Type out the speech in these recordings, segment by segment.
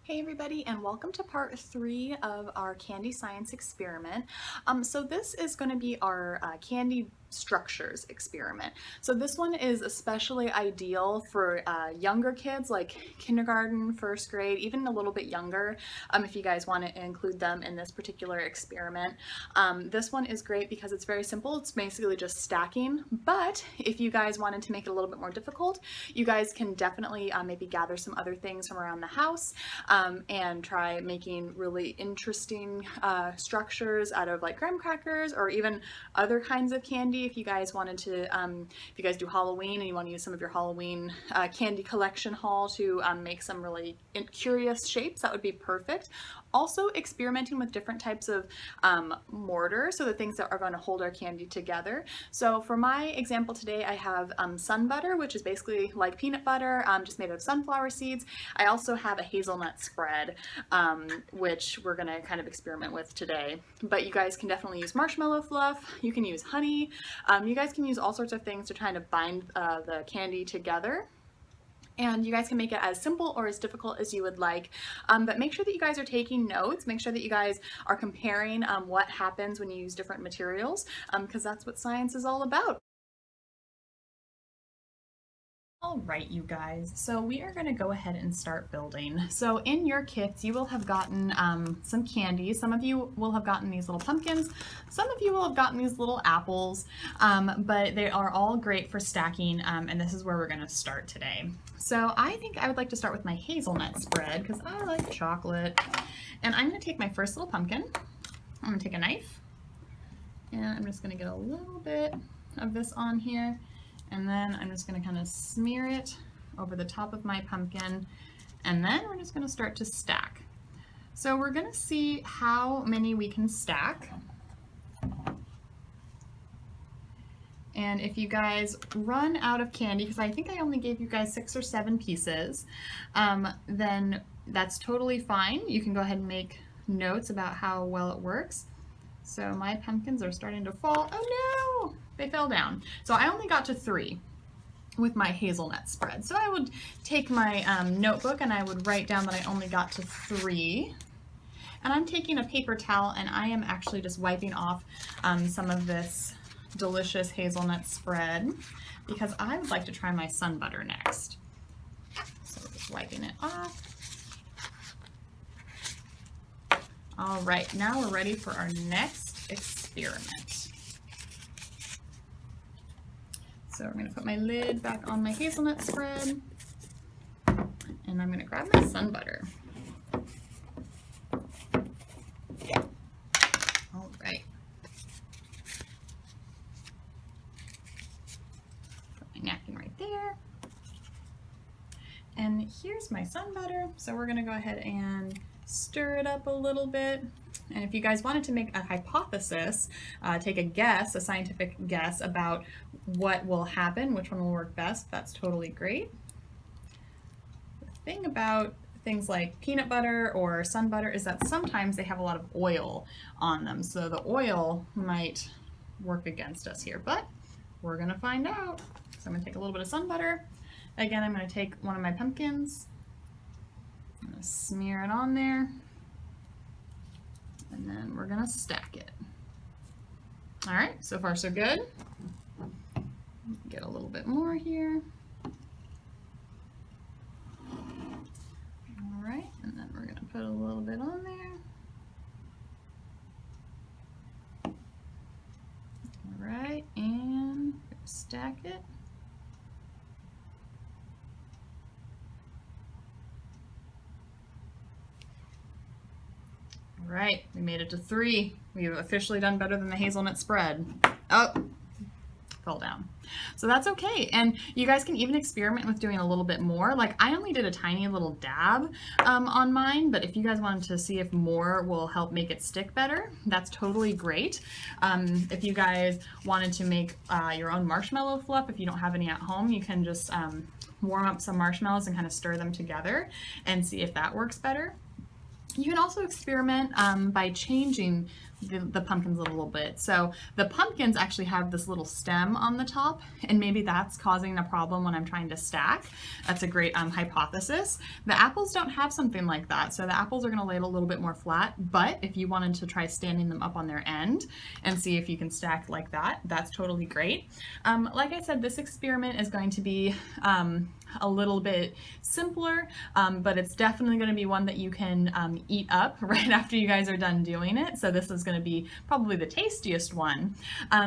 Hey everybody, and welcome to part 3 of our candy science experiment. So this is going to be our candy structures experiment. So this one is especially ideal for younger kids like kindergarten, first grade, even a little bit younger, if you guys want to include them in this particular experiment. This one is great because it's very simple. It's basically just stacking, but if you guys wanted to make it a little bit more difficult, you guys can definitely maybe gather some other things from around the house and try making really interesting structures out of like graham crackers or even other kinds of candy. If you guys wanted to, if you guys do Halloween and you want to use some of your Halloween candy collection haul to make some really curious shapes, that would be perfect. Also experimenting with different types of mortar, so the things that are going to hold our candy together. So for my example today, I have sun butter, which is basically like peanut butter, just made of sunflower seeds. I also have a hazelnut spread, which we're going to kind of experiment with today. But you guys can definitely use marshmallow fluff, you can use honey, you guys can use all sorts of things to kind of bind the candy together. And you guys can make it as simple or as difficult as you would like, but make sure that you guys are taking notes. Make sure that you guys are comparing what happens when you use different materials, because that's what science is all about. All right, you guys, so we are going to go ahead and start building. So in your kits, you will have gotten some candies. Some of you will have gotten these little pumpkins. Some of you will have gotten these little apples, but they are all great for stacking, and this is where we're going to start today. So I think I would like to start with my hazelnut spread because I like chocolate. And I'm going to take my first little pumpkin. I'm going to take a knife, and I'm just going to get a little bit of this on here. And then I'm just going to kind of smear it over the top of my pumpkin, and then we're just going to start to stack. So we're going to see how many we can stack. And if you guys run out of candy, because I think I only gave you guys 6 or 7 pieces, then that's totally fine. You can go ahead and make notes about how well it works. So my pumpkins are starting to fall. Oh no! They fell down. So I only got to 3 with my hazelnut spread. So I would take my notebook and I would write down that I only got to 3. And I'm taking a paper towel and I am actually just wiping off some of this delicious hazelnut spread because I would like to try my sun butter next. So just wiping it off. All right, now we're ready for our next experiment. So I'm going to put my lid back on my hazelnut spread, and I'm going to grab my sun butter. All right. Put my napkin right there. And here's my sun butter. So we're going to go ahead and stir it up a little bit. And if you guys wanted to make a hypothesis, take a guess, a scientific guess about what will happen, which one will work best, that's totally great. The thing about things like peanut butter or sun butter is that sometimes they have a lot of oil on them. So the oil might work against us here, but we're gonna find out. So I'm gonna take a little bit of sun butter. Again, I'm gonna take one of my pumpkins. I'm gonna smear it on there. And then we're gonna stack it. All right, so far so good. Get a little bit more here. All right, and then we're gonna put a little bit on there. All right, and stack it. All right, we made it to 3. We've officially done better than the hazelnut spread. Oh, fell down. So that's okay. And you guys can even experiment with doing a little bit more. Like I only did a tiny little dab on mine, but if you guys wanted to see if more will help make it stick better, that's totally great. If you guys wanted to make your own marshmallow fluff, if you don't have any at home, you can just warm up some marshmallows and kind of stir them together and see if that works better. You can also experiment by changing the pumpkins a little bit. So the pumpkins actually have this little stem on the top, and maybe that's causing a problem when I'm trying to stack. That's a great hypothesis. The apples don't have something like that, so the apples are going to lay a little bit more flat, but if you wanted to try standing them up on their end and see if you can stack like that, that's totally great. Like I said, this experiment is going to be a little bit simpler, but it's definitely going to be one that you can eat up right after you guys are done doing it. So this is going to be probably the tastiest one.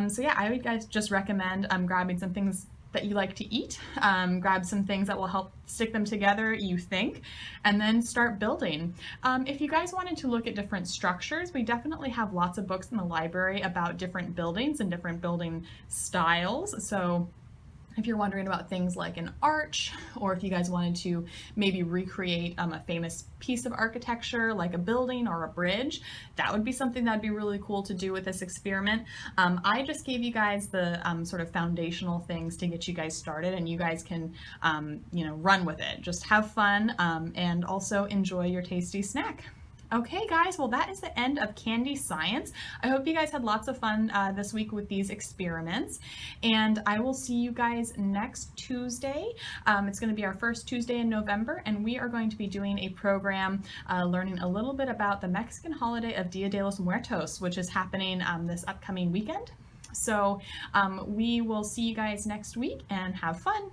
So yeah, I would guys just recommend grabbing some things that you like to eat, grab some things that will help stick them together, you think, and then start building. If you guys wanted to look at different structures, we definitely have lots of books in the library about different buildings and different building styles. So if you're wondering about things like an arch, or if you guys wanted to maybe recreate a famous piece of architecture like a building or a bridge, that would be something that'd be really cool to do with this experiment. I just gave you guys the sort of foundational things to get you guys started, and you guys can run with it. Just have fun and also enjoy your tasty snack. Okay guys, well that is the end of Candy Science. I hope you guys had lots of fun this week with these experiments, and I will see you guys next Tuesday. It's going to be our first Tuesday in November, and we are going to be doing a program learning a little bit about the Mexican holiday of Dia de los Muertos, which is happening this upcoming weekend. So we will see you guys next week, and have fun.